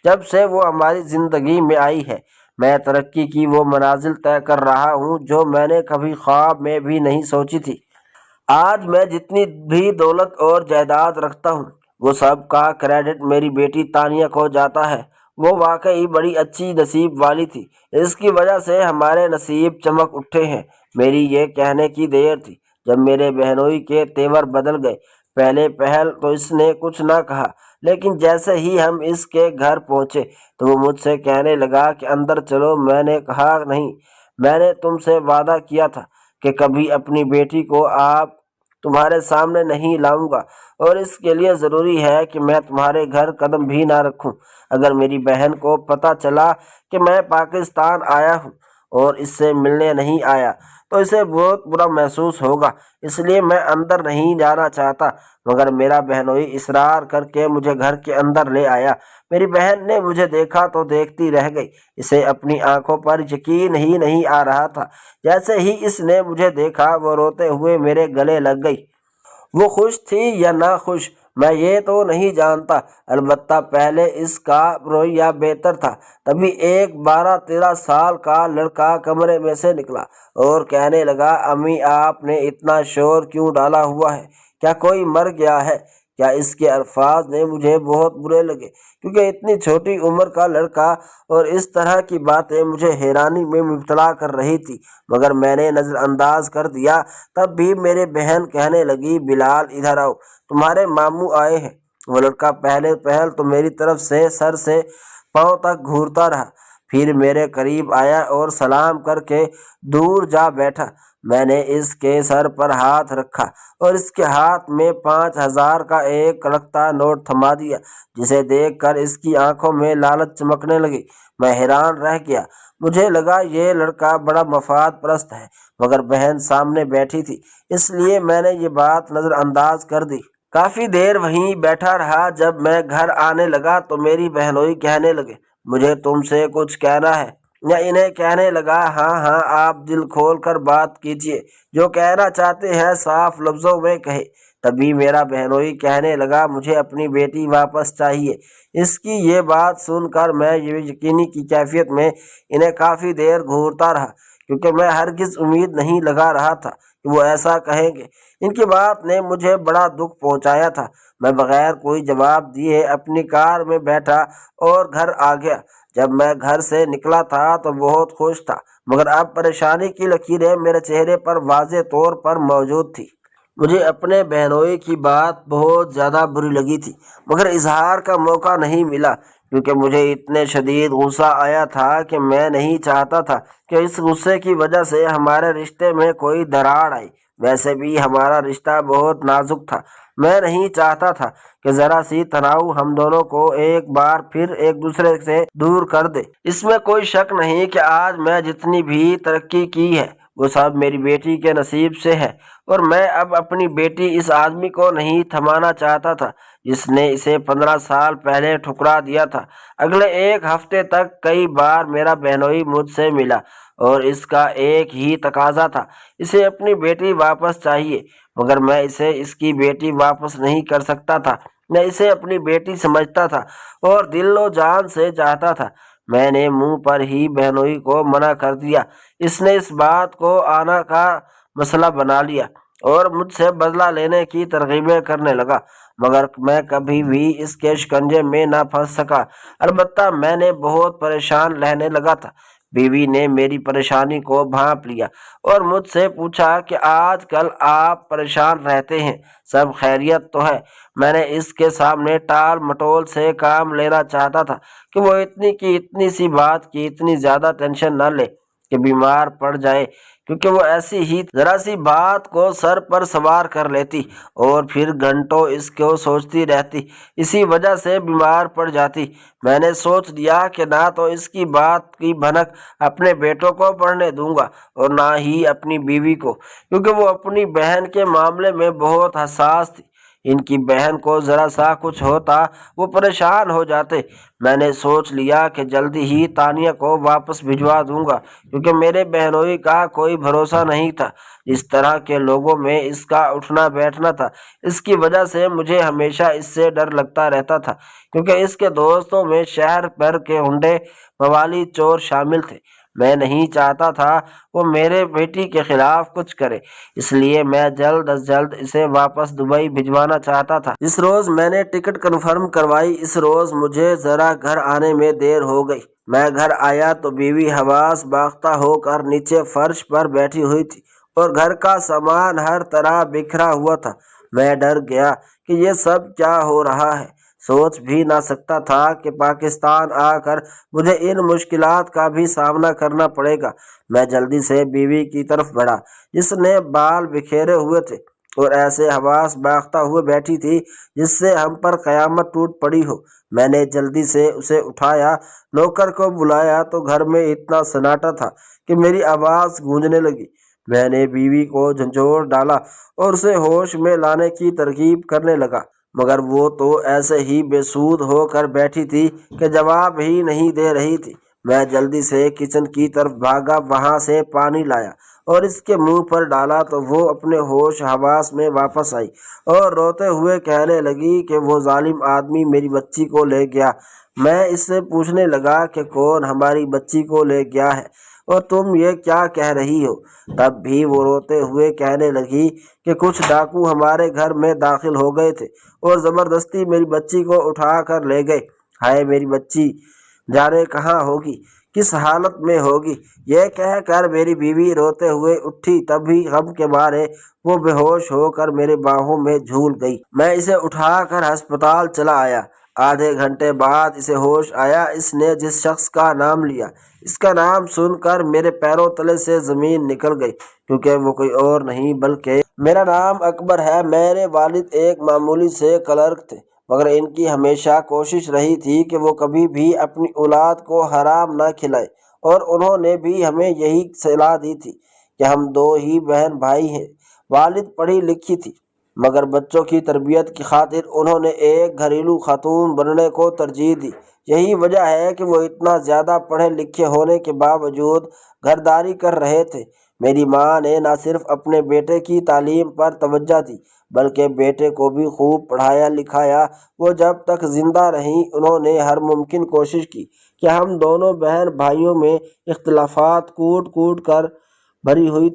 Speaker 1: جب سے وہ ہماری زندگی میں آئی ہے، میں ترقی کی وہ منازل طے کر رہا ہوں جو میں نے کبھی خواب میں بھی نہیں سوچی تھی۔ آج میں جتنی بھی دولت اور جائیداد رکھتا ہوں، وہ سب کا کریڈٹ میری بیٹی تانیہ کو جاتا ہے۔ وہ واقعی بڑی اچھی نصیب والی تھی، اس کی وجہ سے ہمارے نصیب چمک اٹھے ہیں۔ میری یہ کہنے کی دیر تھی جب میرے بہنوئی کے تیور بدل گئے۔ پہلے پہل تو اس نے کچھ نہ کہا، لیکن جیسے ہی ہم اس کے گھر پہنچے تو وہ مجھ سے کہنے لگا کہ اندر چلو۔ میں نے کہا، نہیں، میں نے تم سے وعدہ کیا تھا کہ کبھی اپنی بیٹی کو آپ تمہارے سامنے نہیں لاؤں گا، اور اس کے لیے ضروری ہے کہ میں تمہارے گھر قدم بھی نہ رکھوں۔ اگر میری بہن کو پتہ چلا کہ میں پاکستان آیا ہوں اور اس سے ملنے نہیں آیا تو اسے بہت برا محسوس ہوگا، اس لیے میں اندر نہیں جانا چاہتا۔ مگر میرا بہنوئی اصرار کر کے مجھے گھر کے اندر لے آیا۔ میری بہن نے مجھے دیکھا تو دیکھتی رہ گئی، اسے اپنی آنکھوں پر یقین ہی نہیں آ رہا تھا۔ جیسے ہی اس نے مجھے دیکھا وہ روتے ہوئے میرے گلے لگ گئی۔ وہ خوش تھی یا ناخوش میں یہ تو نہیں جانتا، البتہ پہلے اس کا رویہ بہتر تھا۔ تبھی ایک 12-13 سال کا لڑکا کمرے میں سے نکلا اور کہنے لگا، امی آپ نے اتنا شور کیوں ڈالا ہوا ہے؟ کیا کوئی مر گیا ہے؟ کیا اس کے الفاظ نے مجھے بہت برے لگے، کیونکہ اتنی چھوٹی عمر کا لڑکا اور اس طرح کی باتیں مجھے حیرانی میں مبتلا کر رہی تھی، مگر میں نے نظر انداز کر دیا۔ تب بھی میرے بہن کہنے لگی، بلال ادھر آؤ، تمہارے ماموں آئے ہیں۔ وہ لڑکا پہلے پہل تو میری طرف سے سر سے پاؤں تک گھورتا رہا، پھر میرے قریب آیا اور سلام کر کے دور جا بیٹھا۔ میں نے اس کے سر پر ہاتھ رکھا اور اس کے ہاتھ میں 5,000 کا ایک کڑکتا نوٹ تھما دیا، جسے دیکھ کر اس کی آنکھوں میں لالچ چمکنے لگی۔ میں حیران رہ گیا، مجھے لگا یہ لڑکا بڑا مفاد پرست ہے، مگر بہن سامنے بیٹھی تھی، اس لیے میں نے یہ بات نظر انداز کر دی۔ کافی دیر وہیں بیٹھا رہا۔ جب میں گھر آنے لگا تو میری بہنوئی کہنے لگے، مجھے تم سے کچھ کہنا ہے۔ یا انہیں کہنے لگا، ہاں ہاں، آپ دل کھول کر بات کیجیے، جو کہنا چاہتے ہیں صاف لفظوں میں کہے۔ تبھی میرا بہنوئی کہنے لگا، مجھے اپنی بیٹی واپس چاہیے۔ اس کی یہ بات سن کر میں یہ یقینی کی کیفیت میں انہیں کافی دیر گھورتا رہا، کیونکہ میں ہرگز امید نہیں لگا رہا تھا کہ وہ ایسا کہیں گے۔ ان کی بات نے مجھے بڑا دکھ پہنچایا تھا۔ میں بغیر کوئی جواب دیے اپنی کار میں بیٹھا اور گھر آ گیا۔ جب میں گھر سے نکلا تھا تو بہت خوش تھا، مگر اب پریشانی کی لکیریں میرے چہرے پر واضح طور پر موجود تھی۔ مجھے اپنے بہنوئی کی بات بہت زیادہ بری لگی تھی، مگر اظہار کا موقع نہیں ملا، کیونکہ مجھے اتنے شدید غصہ آیا تھا کہ میں نہیں چاہتا تھا کہ اس غصے کی وجہ سے ہمارے رشتے میں کوئی دراڑ آئی۔ ویسے بھی ہمارا رشتہ بہت نازک تھا، میں نہیں چاہتا تھا کہ ذرا سی تناؤ ہم دونوں کو ایک بار پھر ایک دوسرے سے دور کر دے۔ اس میں کوئی شک نہیں کہ آج میں جتنی بھی ترقی کی ہے وہ سب میری بیٹی کے نصیب سے ہے، اور میں اب اپنی بیٹی اس آدمی کو نہیں تھمانا چاہتا تھا جس نے اسے 15 سال پہلے ٹھکرا دیا تھا۔ اگلے ایک ہفتے تک کئی بار میرا بہنوئی مجھ سے ملا اور اس کا ایک ہی تقاضا تھا، اسے اپنی بیٹی واپس چاہیے، مگر میں اسے اس کی بیٹی واپس نہیں کر سکتا تھا۔ میں اسے اپنی بیٹی سمجھتا تھا اور دل و جان سے چاہتا تھا۔ میں نے منہ پر ہی بہنوئی کو منع کر دیا۔ اس نے اس بات کو آنا کا مسئلہ بنا لیا اور مجھ سے بدلہ لینے کی ترغیبیں کرنے لگا، مگر میں کبھی بھی اس کے شکنجے میں نہ پھنس سکا۔ البتہ میں نے بہت پریشان رہنے لگا تھا۔ بیوی نے میری پریشانی کو بھانپ لیا اور مجھ سے پوچھا کہ آج کل آپ پریشان رہتے ہیں، سب خیریت تو ہے؟ میں نے اس کے سامنے ٹال مٹول سے کام لینا چاہتا تھا کہ وہ اتنی کی اتنی سی بات کی اتنی زیادہ ٹینشن نہ لے۔ کہ بیمار پڑ جائے، کیونکہ وہ ایسی ہی ذرا سی بات کو سر پر سوار کر لیتی اور پھر گھنٹوں اس کو سوچتی رہتی، اسی وجہ سے بیمار پڑ جاتی۔ میں نے سوچ لیا کہ نہ تو اس کی بات کی بھنک اپنے بیٹوں کو پڑھنے دوں گا اور نہ ہی اپنی بیوی کو، کیونکہ وہ اپنی بہن کے معاملے میں بہت حساس تھی۔ ان کی بہن کو ذرا سا کچھ ہوتا وہ پریشان ہو جاتے۔ میں نے سوچ لیا کہ جلدی ہی تانیہ کو واپس بھجوا دوں گا، کیونکہ میرے بہنوئی کا کوئی بھروسہ نہیں تھا۔ جس طرح کے لوگوں میں اس کا اٹھنا بیٹھنا تھا، اس کی وجہ سے مجھے ہمیشہ اس سے ڈر لگتا رہتا تھا، کیونکہ اس کے دوستوں میں شہر بھر کے ہنڈے موالی چور شامل تھے۔ میں نہیں چاہتا تھا وہ میرے بیٹی کے خلاف کچھ کرے، اس لیے میں جلد از جلد اسے واپس دبئی بھجوانا چاہتا تھا۔ جس روز میں نے ٹکٹ کنفرم کروائی، اس روز مجھے ذرا گھر آنے میں دیر ہو گئی۔ میں گھر آیا تو بیوی حواس باختہ ہو کر نیچے فرش پر بیٹھی ہوئی تھی اور گھر کا سامان ہر طرح بکھرا ہوا تھا۔ میں ڈر گیا کہ یہ سب کیا ہو رہا ہے۔ سوچ بھی نہ سکتا تھا کہ پاکستان آ کر مجھے ان مشکلات کا بھی سامنا کرنا پڑے گا۔ میں جلدی سے بیوی کی طرف بڑھا، جس نے بال بکھیرے ہوئے تھے اور ایسے حواس باختہ ہوئے بیٹھی تھی جس سے ہم پر قیامت ٹوٹ پڑی ہو۔ میں نے جلدی سے اسے اٹھایا، نوکر کو بلایا تو گھر میں اتنا سناٹا تھا کہ میری آواز گونجنے لگی۔ میں نے بیوی کو جھنجھوڑ ڈالا اور اسے ہوش میں لانے کی ترغیب کرنے لگا، مگر وہ تو ایسے ہی بے سود ہو کر بیٹھی تھی کہ جواب ہی نہیں دے رہی تھی۔ میں جلدی سے کچن کی طرف بھاگا، وہاں سے پانی لایا اور اس کے منہ پر ڈالا تو وہ اپنے ہوش حواس میں واپس آئی اور روتے ہوئے کہنے لگی کہ وہ ظالم آدمی میری بچی کو لے گیا۔ میں اس سے پوچھنے لگا کہ کون ہماری بچی کو لے گیا ہے اور تم یہ کیا کہہ رہی ہو؟ تب بھی وہ روتے ہوئے کہنے لگی کہ کچھ ڈاکو ہمارے گھر میں داخل ہو گئے تھے اور زبردستی میری بچی کو اٹھا کر لے گئے۔ ہائے میری بچی جانے کہاں ہوگی، کس حالت میں ہوگی۔ یہ کہہ کر میری بیوی روتے ہوئے اٹھی، تبھی غم کے مارے وہ بے ہوش ہو کر میرے باہوں میں جھول گئی۔ میں اسے اٹھا کر ہسپتال چلا آیا۔ آدھے گھنٹے بعد اسے ہوش آیا۔ اس نے جس شخص کا نام لیا، اس کا نام سن کر میرے پیروں تلے سے زمین نکل گئی، کیونکہ وہ کوئی اور نہیں بلکہ میرا نام اکبر ہے۔ میرے والد ایک معمولی سے کلرک تھے، مگر ان کی ہمیشہ کوشش رہی تھی کہ وہ کبھی بھی اپنی اولاد کو حرام نہ کھلائے، اور انہوں نے بھی ہمیں یہی صلاح دی تھی کہ ہم دو ہی بہن بھائی ہیں۔ والد پڑھی لکھی تھی، مگر بچوں کی تربیت کی خاطر انہوں نے ایک گھریلو خاتون بننے کو ترجیح دی۔ یہی وجہ ہے کہ وہ اتنا زیادہ پڑھے لکھے ہونے کے باوجود گھرداری کر رہے تھے۔ میری ماں نے نہ صرف اپنے بیٹے کی تعلیم پر توجہ دی، بلکہ بیٹے کو بھی خوب پڑھایا لکھایا۔ وہ جب تک زندہ رہیں انہوں نے ہر ممکن کوشش کی کہ ہم دونوں بہن بھائیوں میں اختلافات کوٹ کوٹ کر بھری ہوئی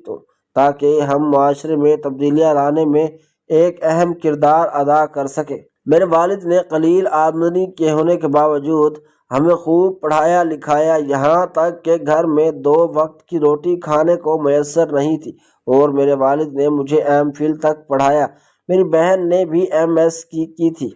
Speaker 1: تاکہ ہم معاشرے میں تبدیلیاں لانے میں ایک اہم کردار ادا کر سکیں۔ میرے والد نے قلیل آمدنی کے ہونے کے باوجود ہمیں خوب پڑھایا لکھایا، یہاں تک کہ گھر میں 2 وقت کی روٹی کھانے کو میسر نہیں تھی، اور میرے والد نے مجھے ایم فل تک پڑھایا۔ میری بہن نے بھی ایم ایس کی تھی۔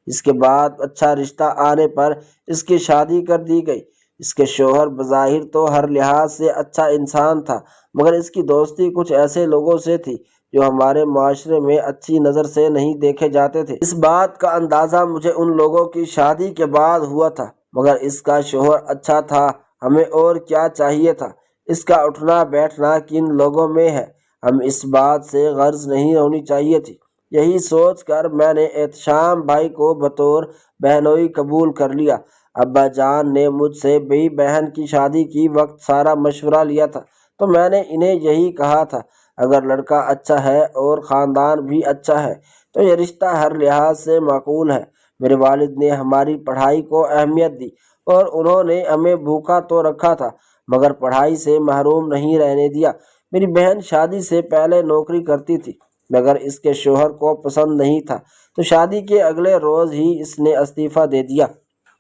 Speaker 1: اس کے بعد اچھا رشتہ آنے پر اس کی شادی کر دی گئی۔ اس کے شوہر بظاہر تو ہر لحاظ سے اچھا انسان تھا، مگر اس کی دوستی کچھ ایسے لوگوں سے تھی جو ہمارے معاشرے میں اچھی نظر سے نہیں دیکھے جاتے تھے۔ اس بات کا اندازہ مجھے ان لوگوں کی شادی کے بعد ہوا تھا، مگر اس کا شوہر اچھا تھا، ہمیں اور کیا چاہیے تھا۔ اس کا اٹھنا بیٹھنا کن لوگوں میں ہے، ہم اس بات سے غرض نہیں ہونی چاہیے تھی۔ یہی سوچ کر میں نے احتشام بھائی کو بطور بہنوئی قبول کر لیا۔ ابا جان نے مجھ سے بھی بہن کی شادی کی وقت سارا مشورہ لیا تھا، تو میں نے انہیں یہی کہا تھا، اگر لڑکا اچھا ہے اور خاندان بھی اچھا ہے تو یہ رشتہ ہر لحاظ سے معقول ہے۔ میرے والد نے ہماری پڑھائی کو اہمیت دی، اور انہوں نے ہمیں بھوکا تو رکھا تھا مگر پڑھائی سے محروم نہیں رہنے دیا۔ میری بہن شادی سے پہلے نوکری کرتی تھی، مگر اس کے شوہر کو پسند نہیں تھا، تو شادی کے اگلے روز ہی اس نے استعفیٰ دے دیا۔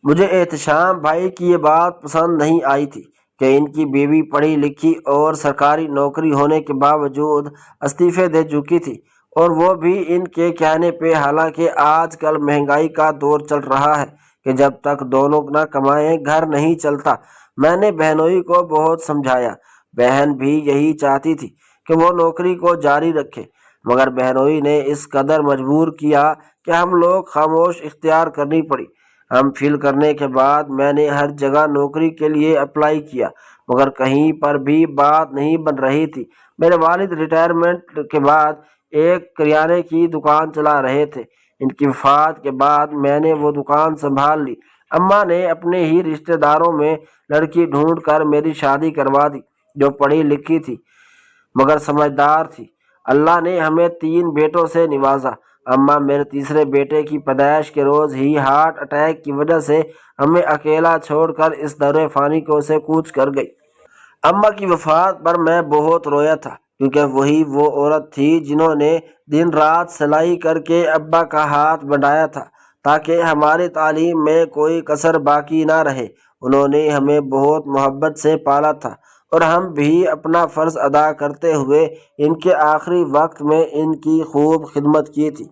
Speaker 1: مجھے احتشام بھائی کی یہ بات پسند نہیں آئی تھی کہ ان کی بیوی پڑھی لکھی اور سرکاری نوکری ہونے کے باوجود استعفے دے چکی تھی، اور وہ بھی ان کے کہنے پہ، حالانکہ آج کل مہنگائی کا دور چل رہا ہے کہ جب تک دونوں نہ کمائیں گھر نہیں چلتا۔ میں نے بہنوئی کو بہت سمجھایا، بہن بھی یہی چاہتی تھی کہ وہ نوکری کو جاری رکھے، مگر بہنوئی نے اس قدر مجبور کیا کہ ہم لوگ خاموش اختیار کرنی پڑی۔ ہم فیل کرنے کے بعد میں نے ہر جگہ نوکری کے لیے اپلائی کیا، مگر کہیں پر بھی بات نہیں بن رہی تھی۔ میرے والد ریٹائرمنٹ کے بعد ایک کریانے کی دکان چلا رہے تھے۔ ان کی وفات کے بعد میں نے وہ دکان سنبھال لی۔ اماں نے اپنے ہی رشتہ داروں میں لڑکی ڈھونڈ کر میری شادی کروا دی، جو پڑھی لکھی تھی مگر سمجھدار تھی۔ اللہ نے ہمیں 3 بیٹوں سے نوازا۔ اماں میرے تیسرے بیٹے کی پیدائش کے روز ہی ہارٹ اٹیک کی وجہ سے ہمیں اکیلا چھوڑ کر اس دور فانی کو سے کوچ کر گئی۔ اماں کی وفات پر میں بہت رویا تھا، کیونکہ وہی وہ عورت تھی جنہوں نے دن رات سلائی کر کے ابا کا ہاتھ بڑھایا تھا تاکہ ہماری تعلیم میں کوئی کسر باقی نہ رہے۔ انہوں نے ہمیں بہت محبت سے پالا تھا اور ہم بھی اپنا فرض ادا کرتے ہوئے ان کے آخری وقت میں ان کی خوب خدمت کی تھی۔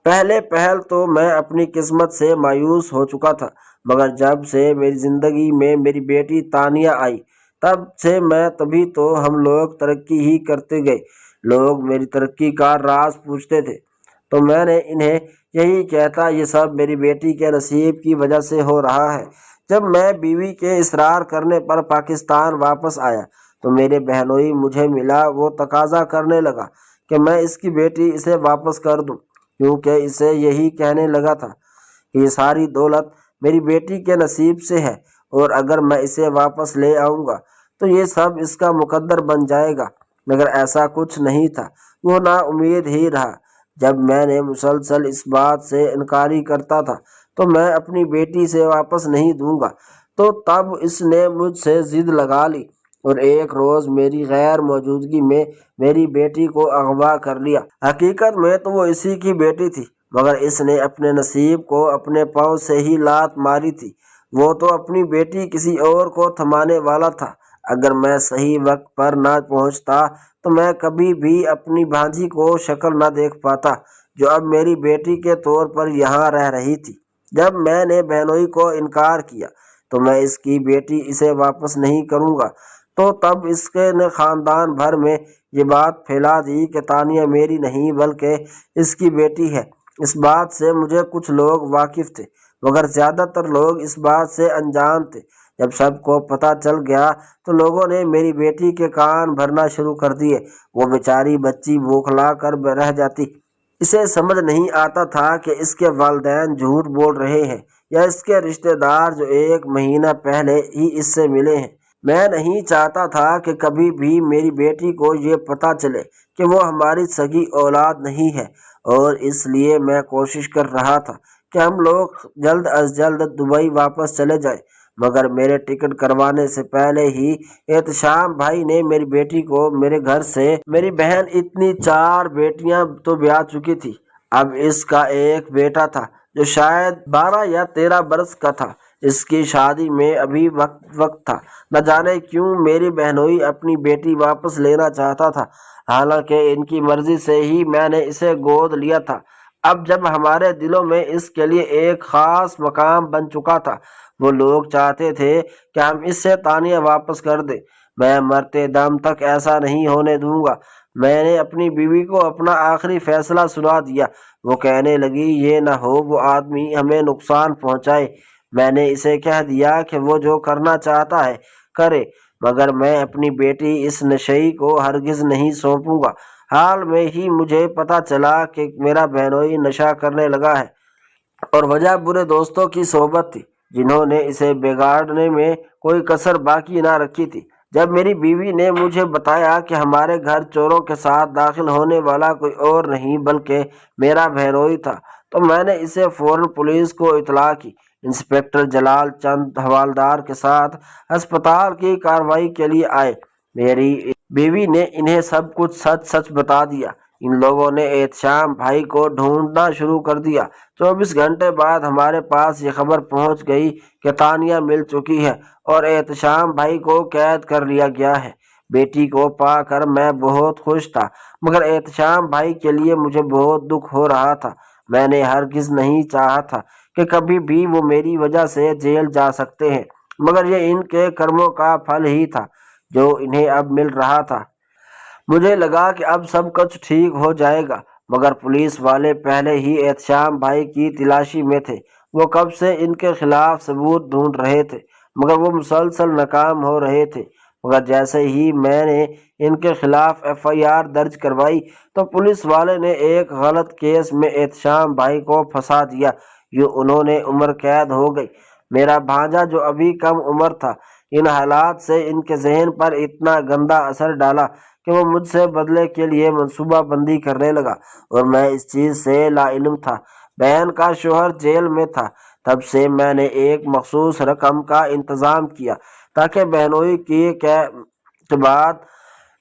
Speaker 1: پہل تو میں اپنی قسمت سے مایوس ہو چکا تھا، مگر جب سے میری زندگی میں میری بیٹی تانیہ آئی تب سے تبھی تو ہم لوگ ترقی ہی کرتے گئے۔ لوگ میری ترقی کا راز پوچھتے تھے تو میں نے انہیں یہی کہتا، یہ سب میری بیٹی کے نصیب کی وجہ سے ہو رہا ہے۔ جب میں بیوی کے اصرار کرنے پر پاکستان واپس آیا تو میرے بہنوئی مجھے ملا۔ وہ تقاضا کرنے لگا کہ میں اس کی بیٹی اسے واپس کر دوں، کیونکہ اسے یہی کہنے لگا تھا کہ یہ ساری دولت میری بیٹی کے نصیب سے ہے اور اگر میں اسے واپس لے آؤں گا تو یہ سب اس کا مقدر بن جائے گا، مگر ایسا کچھ نہیں تھا۔ وہ نا امید ہی رہا۔ جب میں نے مسلسل اس بات سے انکاری کرتا تھا تو میں اپنی بیٹی سے واپس نہیں دوں گا، تو تب اس نے مجھ سے ضد لگا لی اور ایک روز میری غیر موجودگی میں میری بیٹی کو اغوا کر لیا۔ حقیقت میں تو وہ اسی کی بیٹی تھی، مگر اس نے اپنے نصیب کو اپنے پاؤں سے ہی لات ماری تھی۔ وہ تو اپنی بیٹی کسی اور کو تھمانے والا تھا۔ اگر میں صحیح وقت پر نہ پہنچتا تو میں کبھی بھی اپنی بھانجی کو شکل نہ دیکھ پاتا، جو اب میری بیٹی کے طور پر یہاں رہ رہی تھی۔ جب میں نے بہنوئی کو انکار کیا تو میں اس کی بیٹی اسے واپس نہیں کروں گا، تو تب اس کے نے خاندان بھر میں یہ بات پھیلا دی کہ تانیہ میری نہیں بلکہ اس کی بیٹی ہے۔ اس بات سے مجھے کچھ لوگ واقف تھے، مگر زیادہ تر لوگ اس بات سے انجان تھے۔ جب سب کو پتہ چل گیا تو لوگوں نے میری بیٹی کے کان بھرنا شروع کر دیے۔ وہ بیچاری بچی بوکھلا کر رہ جاتی۔ اسے سمجھ نہیں آتا تھا کہ اس کے والدین جھوٹ بول رہے ہیں یا اس کے رشتہ دار جو 1 مہینہ پہلے ہی اس سے ملے ہیں۔ میں نہیں چاہتا تھا کہ کبھی بھی میری بیٹی کو یہ پتہ چلے کہ وہ ہماری سگی اولاد نہیں ہے، اور اس لیے میں کوشش کر رہا تھا کہ ہم لوگ جلد از جلد دبئی واپس چلے جائیں، مگر میرے ٹکٹ کروانے سے پہلے ہی احتشام بھائی نے میری بیٹی کو میرے گھر سے میری بہن اتنی 4 بیٹیاں تو بیاہ چکی تھی، اب اس کا ایک بیٹا تھا جو شاید 12 یا 13 برس کا تھا۔ اس کی شادی میں ابھی وقت تھا۔ نہ جانے کیوں میری بہنوئی اپنی بیٹی واپس لینا چاہتا تھا، حالانکہ ان کی مرضی سے ہی میں نے اسے گود لیا تھا۔ اب جب ہمارے دلوں میں اس کے لیے ایک خاص مقام بن چکا تھا، وہ لوگ چاہتے تھے کہ ہم اس سے تانیہ واپس کر دیں۔ میں مرتے دم تک ایسا نہیں ہونے دوں گا۔ میں نے اپنی بیوی کو اپنا آخری فیصلہ سنا دیا۔ وہ کہنے لگی، یہ نہ ہو وہ آدمی ہمیں نقصان پہنچائے۔ میں نے اسے کہہ دیا کہ وہ جو کرنا چاہتا ہے کرے، مگر میں اپنی بیٹی اس نشئی کو ہرگز نہیں سونپوں گا۔ حال میں ہی مجھے پتہ چلا کہ میرا بہنوئی نشہ کرنے لگا ہے، اور وجہ برے دوستوں کی صحبت تھی جنہوں نے اسے بگاڑنے میں کوئی کسر باقی نہ رکھی تھی۔ جب میری بیوی نے مجھے بتایا کہ ہمارے گھر چوروں کے ساتھ داخل ہونے والا کوئی اور نہیں بلکہ میرا بہنوئی تھا، تو میں نے اسے فوراً پولیس کو اطلاع کی۔ انسپکٹر جلال چند حوالدار کے ساتھ ہسپتال کی کارروائی کے لیے آئے۔ میری بیوی نے انہیں سب کچھ سچ بتا دیا۔ ان لوگوں نے احتشام بھائی کو ڈھونڈنا شروع کر دیا۔ 24 گھنٹے بعد ہمارے پاس یہ خبر پہنچ گئی کہ تانیہ مل چکی ہے اور احتشام بھائی کو قید کر لیا گیا ہے۔ بیٹی کو پا کر میں بہت خوش تھا، مگر احتشام بھائی کے لیے مجھے بہت دکھ ہو رہا تھا۔ میں نے ہرگز نہیں چاہا تھا کہ کبھی بھی وہ میری وجہ سے جیل جا سکتے ہیں، مگر یہ ان کے کرموں کا پھل ہی تھا جو انہیں اب مل رہا تھا۔ مجھے لگا کہ اب سب کچھ ٹھیک ہو جائے گا، مگر پولیس والے پہلے ہی احتشام بھائی کی تلاشی میں تھے۔ وہ کب سے ان کے خلاف ثبوت ڈھونڈ رہے تھے، مگر وہ مسلسل ناکام ہو رہے تھے۔ مگر جیسے ہی میں نے ان کے خلاف FIR درج کروائی تو پولیس والے نے ایک غلط کیس میں احتشام بھائی کو پھنسا دیا۔ یوں انہوں نے عمر قید ہو گئی۔ میرا بھانجا جو ابھی کم عمر تھا، ان حالات سے ان کے ذہن پر اتنا گندا اثر ڈالا کہ وہ مجھ سے بدلے کے لیے منصوبہ بندی کرنے لگا، اور میں اس چیز سے لا علم تھا۔ بہن کا شوہر جیل میں تھا، تب سے میں نے ایک مخصوص رقم کا انتظام کیا تاکہ بہنوئی کے بعد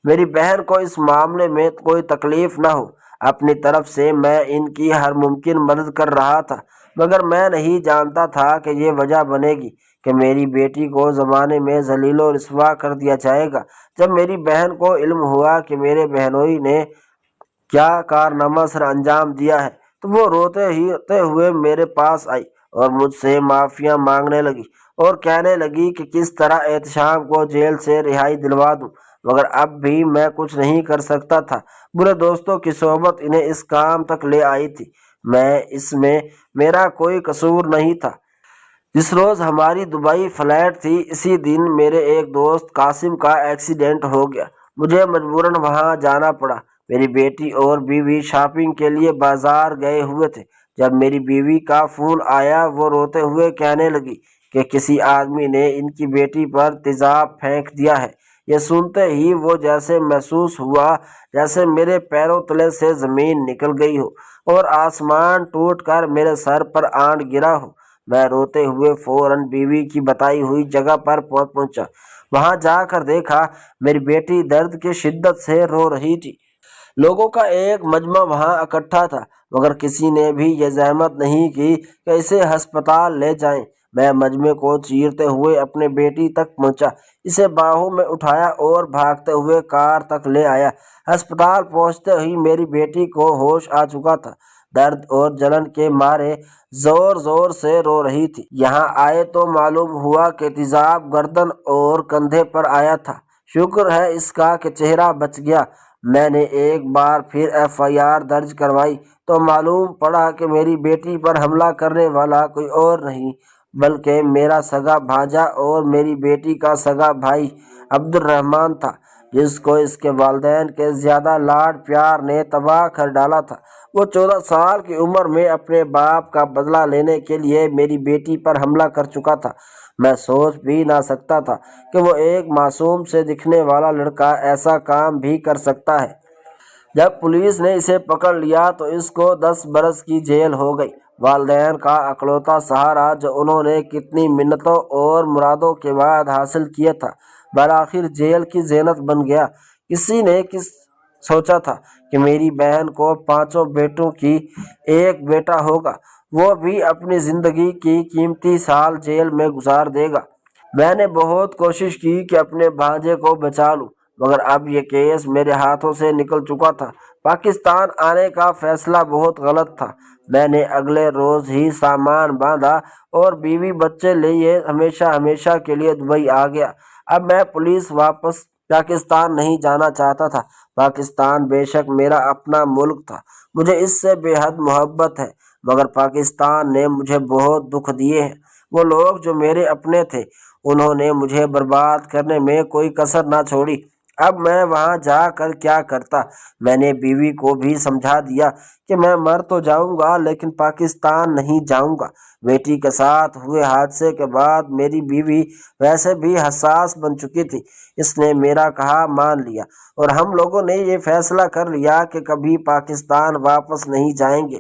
Speaker 1: میری بہن کو اس معاملے میں کوئی تکلیف نہ ہو۔ اپنی طرف سے میں ان کی ہر ممکن مدد کر رہا تھا، مگر میں نہیں جانتا تھا کہ یہ وجہ بنے گی کہ میری بیٹی کو زمانے میں ذلیل و رسوا کر دیا جائے گا۔ جب میری بہن کو علم ہوا کہ میرے بہنوئی نے کیا کارنامہ سر انجام دیا ہے تو وہ روتے ہوئے میرے پاس آئی اور مجھ سے معافیاں مانگنے لگی اور کہنے لگی کہ کس طرح احتشام کو جیل سے رہائی دلوا دوں، مگر اب بھی میں کچھ نہیں کر سکتا تھا۔ برے دوستوں کی صحبت انہیں اس کام تک لے آئی تھی، اس میں میرا کوئی قصور نہیں تھا۔ جس روز ہماری دبئی فلائٹ تھی، اسی دن میرے ایک دوست قاسم کا ایکسیڈنٹ ہو گیا۔ مجھے مجبوراً وہاں جانا پڑا۔ میری بیٹی اور بیوی شاپنگ کے لیے بازار گئے ہوئے تھے۔ جب میری بیوی کا فون آیا، وہ روتے ہوئے کہنے لگی کہ کسی آدمی نے ان کی بیٹی پر تیزاب پھینک دیا ہے۔ یہ سنتے ہی وہ جیسے محسوس ہوا جیسے میرے پیروں تلے سے زمین نکل گئی ہو اور آسمان ٹوٹ کر میرے سر پر آن گرا ہو۔ میں روتے ہوئے فوراً بیوی کی بتائی ہوئی جگہ پر پہنچا۔ وہاں جا کر دیکھا میری بیٹی درد کی شدت سے رو رہی تھی۔ لوگوں کا ایک مجمع وہاں اکٹھا تھا، مگر کسی نے بھی یہ زحمت نہیں کی کہ اسے ہسپتال لے جائیں۔ میں مجمع کو چیرتے ہوئے اپنے بیٹی تک پہنچا، اسے باہوں میں اٹھایا اور بھاگتے ہوئے کار تک لے آیا۔ ہسپتال پہنچتے ہی میری بیٹی کو ہوش آ چکا تھا، درد اور جلن کے مارے زور زور سے رو رہی تھی۔ یہاں آئے تو معلوم ہوا کہ تیزاب گردن اور کندھے پر آیا تھا۔ شکر ہے اس کا کہ چہرہ بچ گیا۔ میں نے ایک بار پھر FIR درج کروائی تو معلوم پڑا کہ میری بیٹی پر حملہ کرنے والا کوئی اور نہیں بلکہ میرا سگا بھانجا اور میری بیٹی کا سگا بھائی عبد الرحمن تھا، جس کو اس کے والدین کے زیادہ لاڈ پیار نے تباہ کر ڈالا تھا۔ وہ 14 سال کی عمر میں اپنے باپ کا بدلہ لینے کے لیے میری بیٹی پر حملہ کر چکا تھا۔ میں سوچ بھی نہ سکتا تھا کہ وہ ایک معصوم سے دکھنے والا لڑکا ایسا کام بھی کر سکتا ہے۔ جب پولیس نے اسے پکڑ لیا تو اس کو 10 برس کی جیل ہو گئی۔ والدین کا اکلوتا سہارا جو انہوں نے کتنی منتوں اور مرادوں کے بعد حاصل کیا تھا، بالآخر جیل کی زینت بن گیا۔ کسی نے سوچا تھا کہ میری بہن کو 5 بیٹوں کی ایک بیٹا ہوگا، وہ بھی اپنی زندگی کی قیمتی سال جیل میں گزار دے گا۔ میں نے بہت کوشش کی کہ اپنے بھانجے کو بچا لوں، مگر اب یہ کیس میرے ہاتھوں سے نکل چکا تھا۔ پاکستان آنے کا فیصلہ بہت غلط تھا۔ میں نے اگلے روز ہی سامان باندھا اور بیوی بچے لیے ہمیشہ کے لیے دبئی آ گیا۔ اب میں واپس پاکستان نہیں جانا چاہتا تھا۔ پاکستان بے شک میرا اپنا ملک تھا، مجھے اس سے بے حد محبت ہے، مگر پاکستان نے مجھے بہت دکھ دیے ہیں۔ وہ لوگ جو میرے اپنے تھے، انہوں نے مجھے برباد کرنے میں کوئی کسر نہ چھوڑی۔ اب میں وہاں جا کر کیا کرتا؟ میں نے بیوی کو بھی سمجھا دیا کہ میں مر تو جاؤں گا لیکن پاکستان نہیں جاؤں گا۔ بیٹی کے ساتھ ہوئے حادثے کے بعد میری بیوی ویسے بھی حساس بن چکی تھی، اس نے میرا کہا مان لیا اور ہم لوگوں نے یہ فیصلہ کر لیا کہ کبھی پاکستان واپس نہیں جائیں گے۔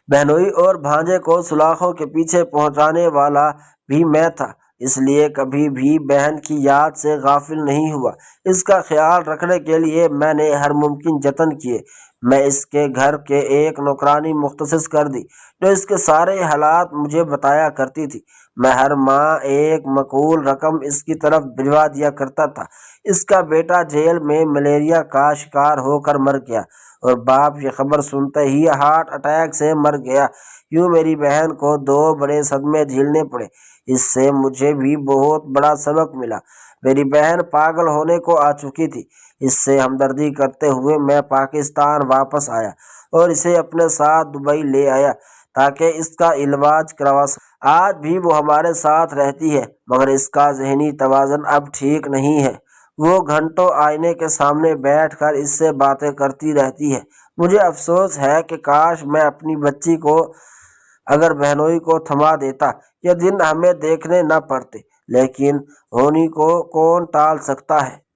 Speaker 1: بہنوئی اور بھانجے کو سلاخوں کے پیچھے پہنچانے والا بھی میں تھا، اس لیے کبھی بھی بہن کی یاد سے غافل نہیں ہوا۔ اس کا خیال رکھنے کے لیے میں نے ہر ممکن جتن کیے۔ میں اس کے گھر کے ایک نوکرانی مختص کر دی جو اس کے سارے حالات مجھے بتایا کرتی تھی۔ میں ہر ماہ ایک معقول رقم اس کی طرف بھجوا دیا کرتا تھا۔ اس کا بیٹا جیل میں ملیریا کا شکار ہو کر مر گیا اور باپ یہ خبر سنتے ہی ہارٹ اٹیک سے مر گیا۔ یوں میری بہن کو 2 بڑے صدمے جھیلنے پڑے۔ اس سے مجھے بھی بہت بڑا سبق ملا۔ میری بہن پاگل ہونے کو آ چکی تھی۔ اس سے ہمدردی کرتے ہوئے میں پاکستان واپس آیا اور اسے اپنے ساتھ دبئی لے آیا تاکہ اس کا علاج کروا سکوں۔ آج بھی وہ ہمارے ساتھ رہتی ہے، مگر اس کا ذہنی توازن اب ٹھیک نہیں ہے۔ وہ گھنٹوں آئینے کے سامنے بیٹھ کر اس سے باتیں کرتی رہتی ہے۔ مجھے افسوس ہے کہ کاش میں اپنی بچی کو اگر بہنوئی کو تھما دیتا، یہ دن ہمیں دیکھنے نہ پڑتے، لیکن ہونی کو کون ٹال سکتا ہے۔